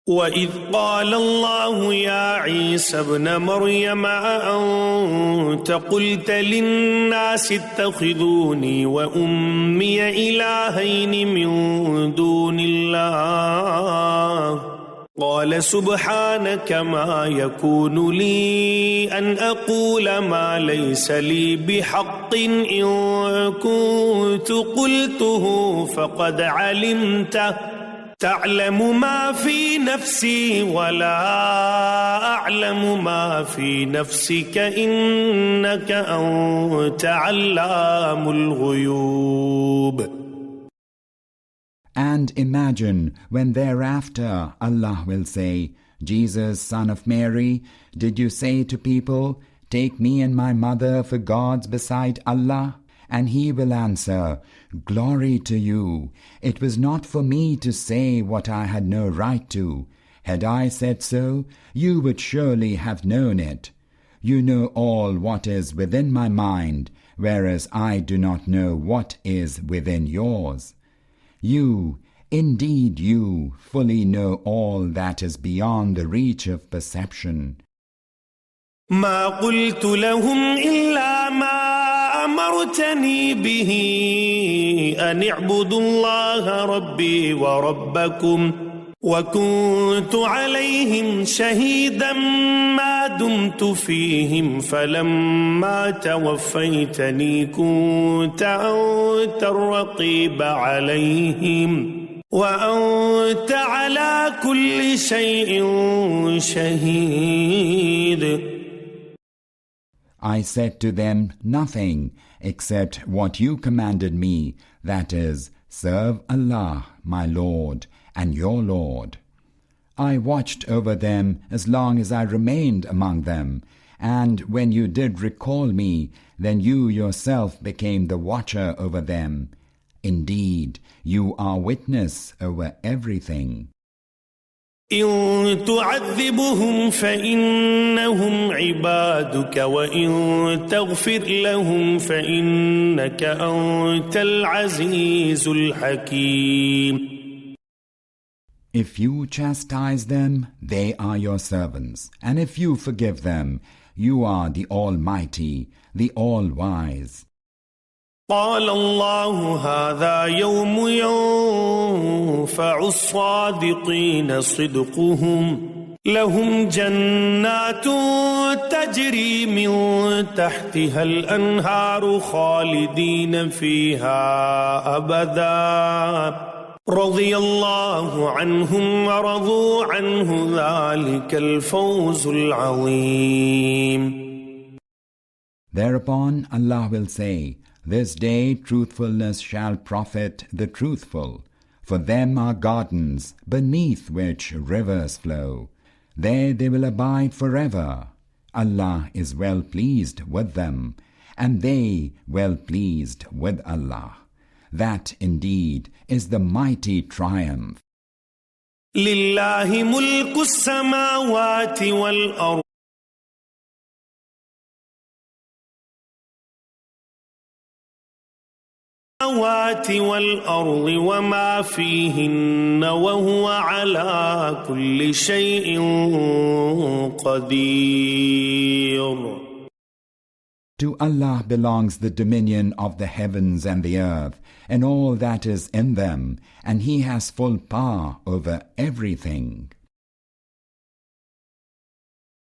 وَإِذْ قَالَ اللَّهُ يَا عِيسَى ابْنَ مَرْيَمَ أَأَنْتَ قُلْتَ لِلنَّاسِ اتَّخِذُونِي وَأُمِّيَ إِلَٰهَيْنِ مِن دُونِ اللَّهِ قَالَ سُبْحَانَكَ مَا يَكُونُ لِي أَنْ أَقُولَ مَا لَيْسَ لِي بِحَقٍّ إِن كُنتُ قُلْتُهُ فَقَدْ عَلِمْتَهُ تعلم ما في نفسي ولا أعلم ما في نفسك إنك أنت علام الغيوب. And imagine when thereafter Allah will say, Jesus, son of Mary, did you say to people, take me and my mother for gods beside Allah? And he will answer, glory to you. It was not for me to say what I had no right to. Had I said so, you would surely have known it. You know all what is within my mind, whereas I do not know what is within yours. You, indeed you, fully know all that is beyond the reach of perception. ما قلت لهم إلا ما أمرتني به أن اعبدوا الله ربي وربكم وكنت عليهم شهيدا ما دمت فيهم فلما توفيتني كنت أنت الرقيب عليهم وأنت على كل شيء شهيد. I said to them nothing except what you commanded me, that is, serve Allah, my Lord, and your Lord. I watched over them as long as I remained among them, and when you did recall me, then you yourself became the watcher over them. Indeed, you are witness over everything. إن تعذبهم فإنهم عبادك وإن تغفر لهم فإنك أنت العزيز الحكيم. If you chastise them, they are your servants, and if you forgive them, you are the Almighty, the All-Wise. قال الله هذا يوم ينفع الصادقين صدقهم لهم جنات تجري من تحتها الأنهار خالدين فيها أبدا رضي الله عنهم ورضوا عنه ذلك الفوز العظيم. Thereupon Allah will say, this day truthfulness shall profit the truthful. For them are gardens, beneath which rivers flow. There they will abide forever. Allah is well pleased with them, and they well pleased with Allah. That indeed is the mighty triumph. لله ملك السماوات والأرض والأرض وما فيهن وهو على كل شيء قدير. To Allah belongs the dominion of the heavens and the earth, and all that is in them, and He has full power over everything.